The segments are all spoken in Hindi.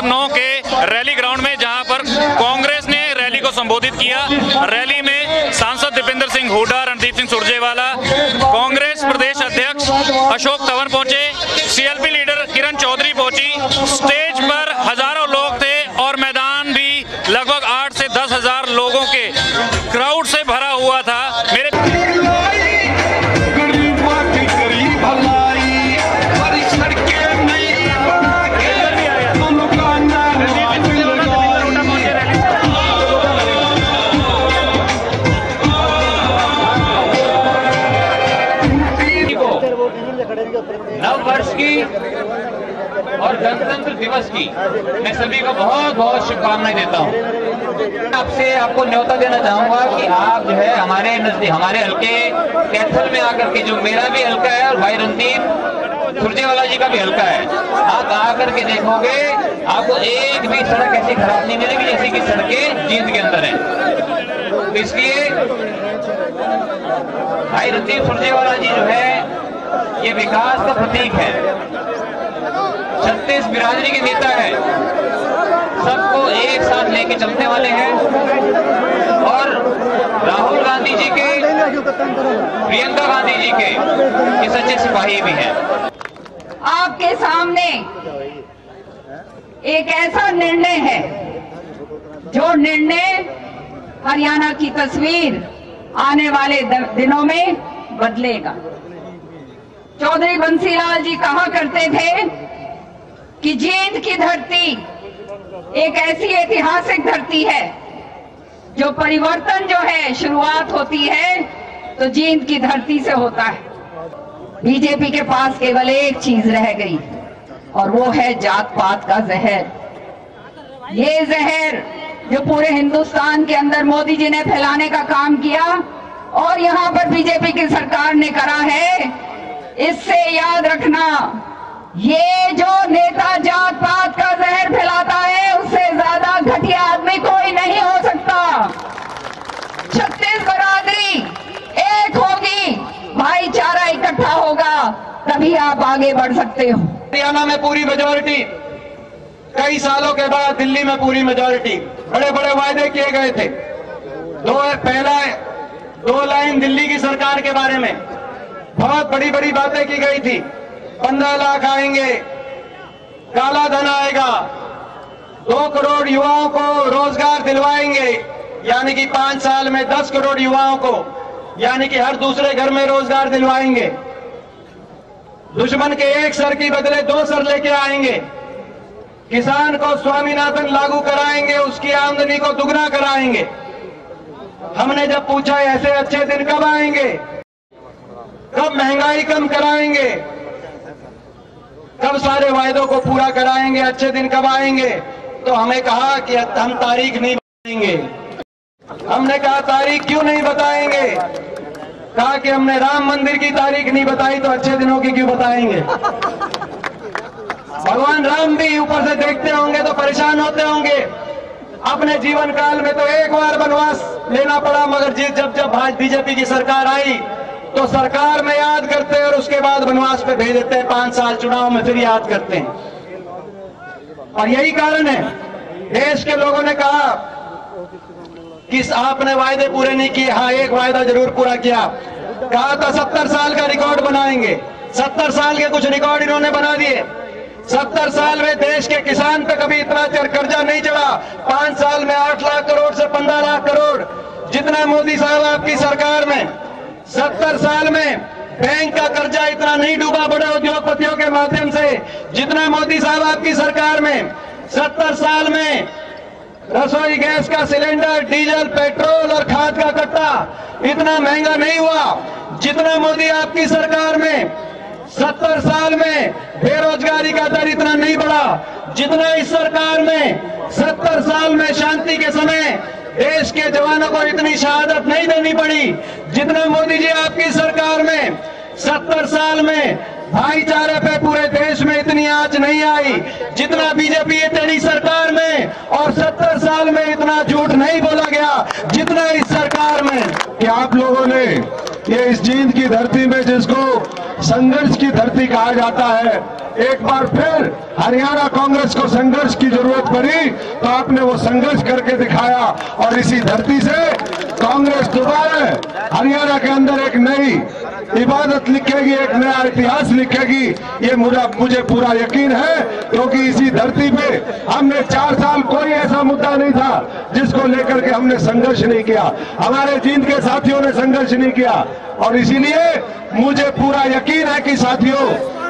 9 के रैली ग्राउंड में, जहां पर कांग्रेस ने रैली को संबोधित किया। रैली में सांसद दीपेंद्र सिंह हुड्डा, रणदीप सिंह सुरजेवाला, कांग्रेस प्रदेश अध्यक्ष अशोक तंवर पहुंचे, सीएलपी लीडर किरण चौधरी पहुंची। स्टेज पर हजारों लोग थे और मैदान भी लगभग 8 से 10 हजार लोगों के क्राउड से भरा हुआ था। नव वर्ष की और गणतंत्र दिवस की मैं सभी को बहुत बहुत शुभकामनाएं देता हूं। आपको न्योता देना चाहूंगा कि आप जो है हमारे हल्के कैथल में आकर के, जो मेरा भी हल्का है और भाई रणदीप सुरजेवाला जी का भी हल्का है, आप आकर के देखोगे आपको एक भी सड़क ऐसी खराब नहीं मिलेगी जैसे कि सड़कें जींद के अंदर है। तो इसलिए भाई रणदीप सुरजेवाला जी जो है ये विकास का प्रतीक है, 36 बिरादरी के नेता है, सबको एक साथ लेके चलने वाले हैं और राहुल गांधी जी के, प्रियंका गांधी जी के ये सच्चे सिपाही भी हैं। आपके सामने एक ऐसा निर्णय है जो निर्णय हरियाणा की तस्वीर आने वाले दिनों में बदलेगा। चौधरी बंसीलाल जी कहा करते थे कि जींद की धरती एक ऐसी ऐतिहासिक धरती है जो परिवर्तन जो है शुरुआत होती है तो जींद की धरती से होता है। बीजेपी के पास केवल एक चीज रह गई और वो है जात पात का जहर। ये जहर जो पूरे हिंदुस्तान के अंदर मोदी जी ने फैलाने का काम किया और यहाँ पर बीजेपी की सरकार ने करा है, इससे याद रखना, ये जो नेता जात पात का जहर फैलाता है उससे ज्यादा घटिया आदमी कोई नहीं हो सकता। 36 बरादरी एक होगी, भाईचारा इकट्ठा होगा, तभी आप आगे बढ़ सकते हो। हरियाणा में पूरी मेजोरिटी, कई सालों के बाद दिल्ली में पूरी मेजोरिटी, बड़े बड़े वायदे किए गए थे। पहला 2 लाइन दिल्ली की सरकार के बारे में बहुत बड़ी बड़ी बातें की गई थी। 15 लाख आएंगे, काला धन आएगा, 2 करोड़ युवाओं को रोजगार दिलवाएंगे, यानी कि 5 साल में 10 करोड़ युवाओं को, यानी कि हर दूसरे घर में रोजगार दिलवाएंगे। दुश्मन के 1 सर की बदले 2 सर लेके आएंगे। किसान को स्वामीनाथन लागू कराएंगे, उसकी आमदनी को दुगना कराएंगे। हमने जब पूछा ऐसे अच्छे दिन कब आएंगे, कब महंगाई कम कराएंगे, कब सारे वायदों को पूरा कराएंगे, अच्छे दिन कब आएंगे, तो हमें कहा कि हम तारीख नहीं बताएंगे। हमने कहा तारीख क्यों नहीं बताएंगे? कहा कि हमने राम मंदिर की तारीख नहीं बताई तो अच्छे दिनों की क्यों बताएंगे? भगवान राम भी ऊपर से देखते होंगे तो परेशान होते होंगे। अपने जीवन काल में तो एक बार वनवास लेना पड़ा, मगर जब आज बीजेपी की सरकार आई तो सरकार में याद करते हैं और उसके बाद वनवास पे भेज देते हैं। 5 साल चुनाव में फिर याद करते हैं। और यही कारण है, देश के लोगों ने कहा कि आपने वायदे पूरे नहीं किए। हाँ, एक वायदा जरूर पूरा किया, कहा था 70 साल का रिकॉर्ड बनाएंगे। 70 साल के कुछ रिकॉर्ड इन्होंने बना दिए। 70 साल में देश के किसान पे कभी इतना कर्जा नहीं चढ़ा। 5 साल में 8 लाख करोड़ से 15 लाख करोड़ जितना मोदी साहब आपकी सरकार में, 70 साल में बैंक का कर्जा इतना नहीं डूबा बड़े उद्योगपतियों के माध्यम से जितना मोदी साहब आपकी सरकार में। 70 साल में रसोई गैस का सिलेंडर, डीजल, पेट्रोल और खाद का कट्टा इतना महंगा नहीं हुआ जितना मोदी आपकी सरकार में। 70 साल में बेरोजगारी का दर इतना नहीं बढ़ा जितना इस सरकार में। 70 साल में शांति के समय देश के जवानों को इतनी शहादत नहीं देनी पड़ी जितना मोदी जी आपकी सरकार में। 70 साल में भाईचारे पे पूरे देश में इतनी आंच नहीं आई जितना बीजेपी तेरी सरकार में। और 70 साल में इतना झूठ नहीं बोला गया जितना इस सरकार में। कि आप लोगों ने ये इस जींद की धरती में, जिसको संघर्ष की धरती कहा जाता है, एक बार फिर हरियाणा कांग्रेस को संघर्ष की जरूरत पड़ी तो आपने वो संघर्ष करके दिखाया और इसी धरती से कांग्रेस दोबारा हरियाणा के अंदर एक नई इबादत लिखेगी, एक नया इतिहास लिखेगी। ये मुझे पूरा यकीन है, क्योंकि इसी धरती पे हमने 4 साल कोई ऐसा मुद्दा नहीं था जिसको लेकर के हमने संघर्ष नहीं किया, हमारे जींद के साथियों ने संघर्ष नहीं किया। और इसीलिए मुझे पूरा यकीन है कि साथियों,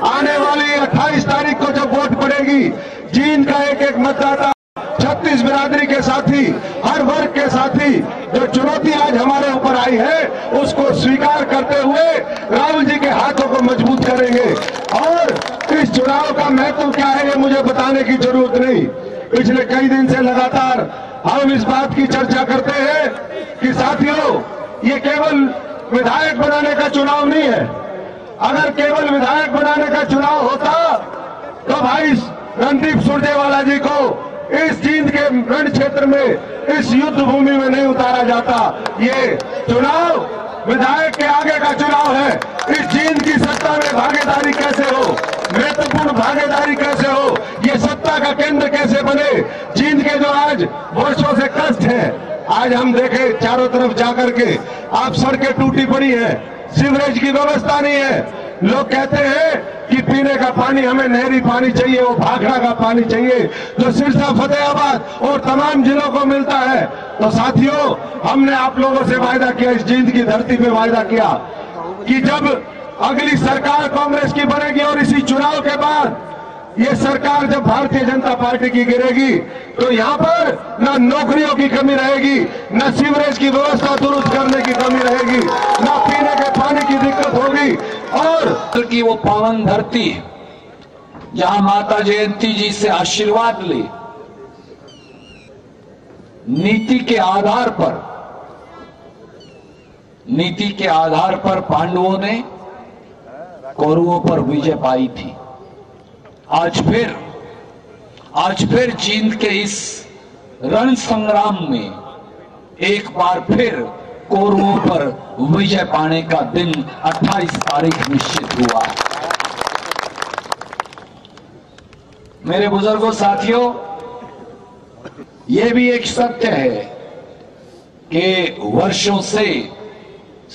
आने वाली 28 तारीख को जब वोट पड़ेगी, जींद का एक एक मतदाता, 36 बिरादरी के साथी, हर वर्ग के साथी, जो चुनौती आज हमारे ऊपर आई है उसको स्वीकार करते हुए राहुल जी के हाथों को मजबूत करेंगे। और इस चुनाव का महत्व क्या है ये मुझे बताने की जरूरत नहीं। पिछले कई दिन से लगातार हम इस बात की चर्चा करते हैं कि साथियों, ये केवल विधायक बनाने का चुनाव नहीं है। अगर केवल विधायक बनाने का चुनाव होता तो भाई रणदीप सुरजेवाला जी को इस जींद के रण क्षेत्र में, इस युद्ध भूमि में नहीं उतारा जाता। ये चुनाव विधायक के आगे का चुनाव है। इस जींद की सत्ता में भागीदारी कैसे हो, महत्वपूर्ण भागीदारी कैसे हो, ये सत्ता का केंद्र कैसे बने। जींद के जो आज वर्षों से कष्ट है, आज हम देखे चारों तरफ जाकर के आप सड़कें टूटी पड़ी है, सीवरेज की व्यवस्था नहीं है। लोग कहते हैं कि पीने का पानी हमें नहरी पानी चाहिए, वो भाखड़ा का पानी चाहिए जो सिरसा, फतेहाबाद और तमाम जिलों को मिलता है। तो साथियों, हमने आप लोगों से वायदा किया, इस जींद की धरती पे वायदा किया कि जब अगली सरकार कांग्रेस की बनेगी और इसी चुनाव के बाद ये सरकार जब भारतीय जनता पार्टी की गिरेगी तो यहाँ पर न नौकरियों की कमी रहेगी, न सीवरेज की व्यवस्था दुरुस्त करने की कमी रहेगी, न पीने के पानी की दिक्कत होगी। और की वो पावन धरती जहां माता जयंती जी से आशीर्वाद ले, नीति के आधार पर पांडवों ने कौरवों पर विजय पाई थी। आज फिर जींद के इस रण संग्राम में एक बार फिर कौरवों पर विजय पाने का दिन 28 तारीख निश्चित हुआ। मेरे बुजुर्गों, साथियों, यह भी एक सत्य है कि वर्षों से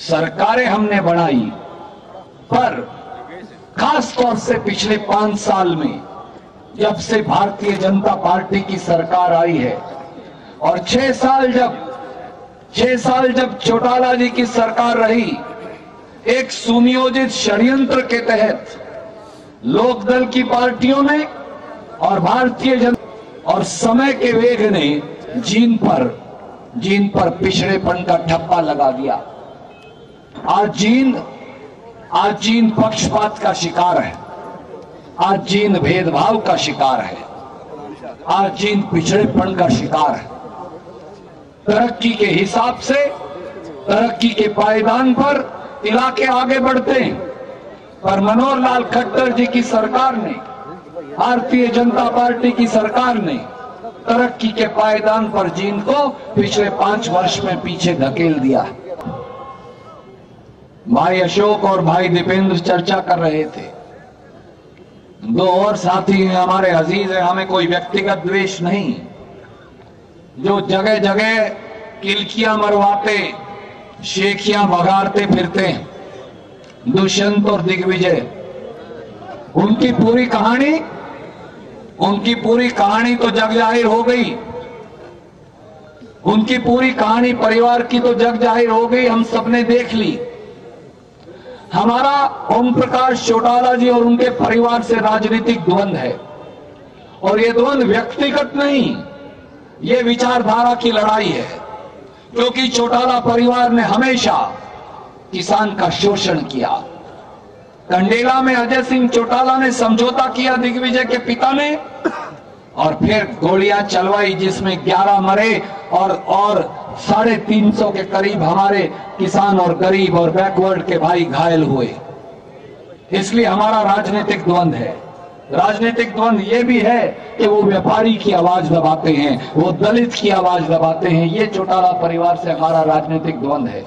सरकारें हमने बनाई, पर खास तौर से पिछले 5 साल में जब से भारतीय जनता पार्टी की सरकार आई है और 6 साल जब चौटाला जी की सरकार रही, एक सुनियोजित षड्यंत्र के तहत लोकदल की पार्टियों ने और भारतीय जनता और समय के वेग ने जींद पर पिछड़ेपन का ठप्पा लगा दिया। आज जींद पक्षपात का शिकार है, आज जींद भेदभाव का शिकार है, आज जींद पिछड़ेपन का शिकार है। तरक्की के हिसाब से, तरक्की के पायदान पर इलाके आगे बढ़ते हैं, पर मनोहर लाल खट्टर जी की सरकार ने, भारतीय जनता पार्टी की सरकार ने तरक्की के पायदान पर जींद को पिछले 5 वर्ष में पीछे धकेल दिया है। भाई अशोक और भाई दीपेंद्र चर्चा कर रहे थे, 2 और साथी हमारे अजीज है, हमें कोई व्यक्तिगत द्वेष नहीं, जो जगह जगह किलकियां मरवाते, शेखियां भगाड़ते फिरते हैं, दुष्यंत और दिग्विजय, उनकी पूरी कहानी तो जग जाहिर हो गई। उनकी पूरी कहानी परिवार की तो जग जाहिर हो गई, हम सबने देख ली। हमारा ओम प्रकाश चौटाला जी और उनके परिवार से राजनीतिक द्वंद्व है, और ये द्वंद्व व्यक्तिगत नहीं, ये विचारधारा की लड़ाई है, क्योंकि चौटाला परिवार ने हमेशा किसान का शोषण किया। कंडेला में अजय सिंह चौटाला ने समझौता किया दिग्विजय के पिता ने, और फिर गोलियां चलवाई जिसमें 11 मरे और 350 के करीब हमारे किसान और गरीब और बैकवर्ड के भाई घायल हुए। इसलिए हमारा राजनीतिक द्वंद्व है। राजनीतिक द्वंद्व ये भी है कि वो व्यापारी की आवाज दबाते हैं, वो दलित की आवाज दबाते हैं। ये चौटाला परिवार से हमारा राजनीतिक द्वंद्व है।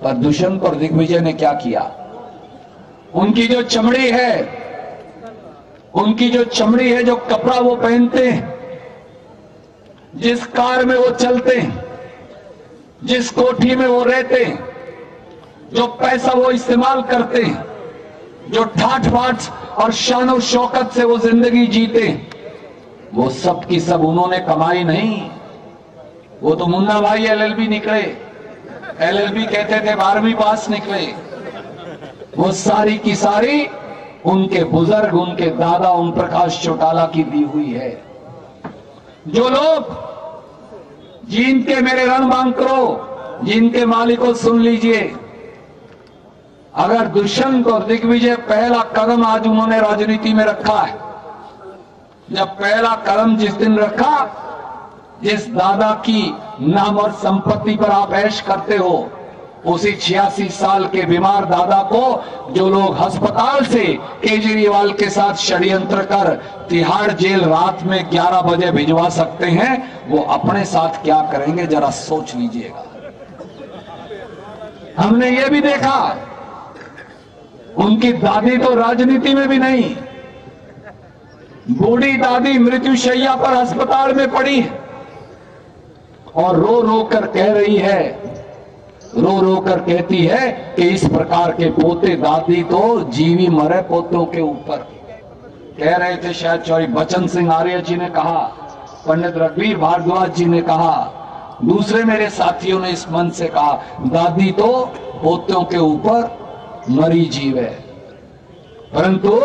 पर दुष्यंत और दिग्विजय ने क्या किया? उनकी जो चमड़ी है, जो कपड़ा वो पहनते हैं, जिस कार में वो चलते हैं, जिस कोठी में वो रहते हैं, जो पैसा वो इस्तेमाल करते हैं, जो ठाठ बाट और शान और शौकत से वो जिंदगी जीते, वो सब की सब उन्होंने कमाई नहीं। वो तो मुन्ना भाई LLB निकले, LLB कहते थे 12वीं पास निकले। वो सारी की सारी उनके बुजुर्ग, उनके दादा ओम प्रकाश चौटाला की दी हुई है। जो लोग, जिनके मेरे रणबांकरो, जिनके मालिकों सुन लीजिए, अगर दुष्यंत और दिग्विजय पहला कदम आज उन्होंने राजनीति में रखा है, जब पहला कदम जिस दिन रखा, जिस दादा की नाम और संपत्ति पर आप ऐश करते हो, उसी 86 साल के बीमार दादा को जो लोग अस्पताल से केजरीवाल के साथ षड्यंत्र कर तिहाड़ जेल रात में 11 बजे भिजवा सकते हैं, वो अपने साथ क्या करेंगे जरा सोच लीजिएगा। हमने ये भी देखा, उनकी दादी तो राजनीति में भी नहीं, बूढ़ी दादी मृत्युशैया पर अस्पताल में पड़ी और रो रो कर कह रही है, रो रो कर कहती है कि इस प्रकार के पोते दादी तो जीवी मरे पोतों के ऊपर। कह रहे थे शायद चौधरी बचन सिंह आर्य जी ने कहा, पंडित रघुवीर भारद्वाज जी ने कहा, दूसरे मेरे साथियों ने इस मन से कहा, दादी तो पोतों के ऊपर मरी जीव है। परंतु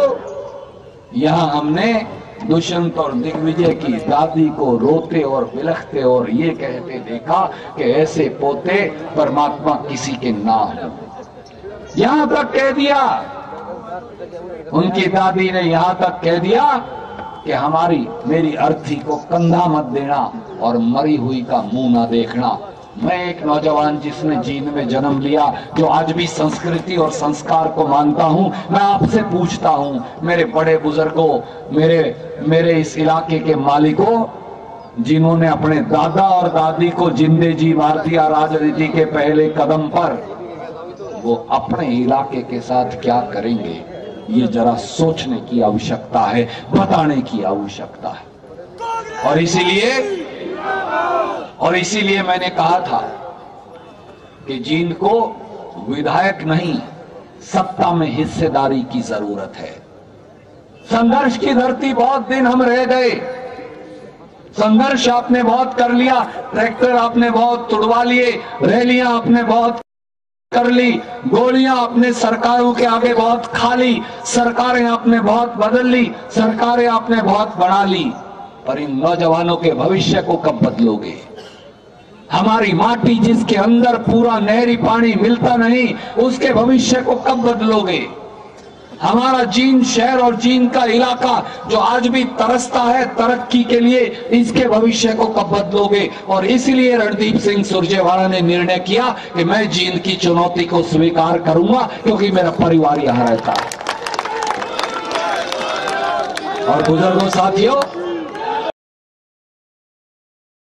यहां हमने दुष्यंत और दिग्विजय की दादी को रोते और बिलखते और ये कहते देखा कि ऐसे पोते परमात्मा किसी के ना हो। यहां तक कह दिया, उनकी दादी ने यहां तक कह दिया कि मेरी अर्थी को कंधा मत देना और मरी हुई का मुंह ना देखना। मैं एक नौजवान जिसने जींद में जन्म लिया, जो आज भी संस्कृति और संस्कार को मानता हूं, मैं आपसे पूछता हूं, मेरे बड़े बुजुर्गों, मेरे इस इलाके के मालिकों, जिन्होंने अपने दादा और दादी को जिंदे जी मार दिया राजनीति के पहले कदम पर, वो अपने इलाके के साथ क्या करेंगे, ये जरा सोचने की आवश्यकता है, बताने की आवश्यकता है। और इसीलिए मैंने कहा था कि जींद को विधायक नहीं, सत्ता में हिस्सेदारी की जरूरत है। संघर्ष की धरती बहुत दिन हम रह गए, संघर्ष आपने बहुत कर लिया, ट्रैक्टर आपने बहुत तुड़वा लिए, रैलियां आपने बहुत कर ली, गोलियां आपने सरकारों के आगे बहुत खा ली, सरकारें आपने बहुत बदल ली, सरकारें आपने बहुत बढ़ा ली, पर इन नौजवानों के भविष्य को कब बदलोगे? हमारी माटी जिसके अंदर पूरा नहरी पानी मिलता नहीं, उसके भविष्य को कब बदलोगे? हमारा जींद शहर और जींद का इलाका जो आज भी तरसता है तरक्की के लिए, इसके भविष्य को कब बदलोगे? और इसलिए रणदीप सिंह सुरजेवाला ने निर्णय किया कि मैं जींद की चुनौती को स्वीकार करूंगा, क्योंकि मेरा परिवार यहां रहता है। और बुजुर्गों साथियों,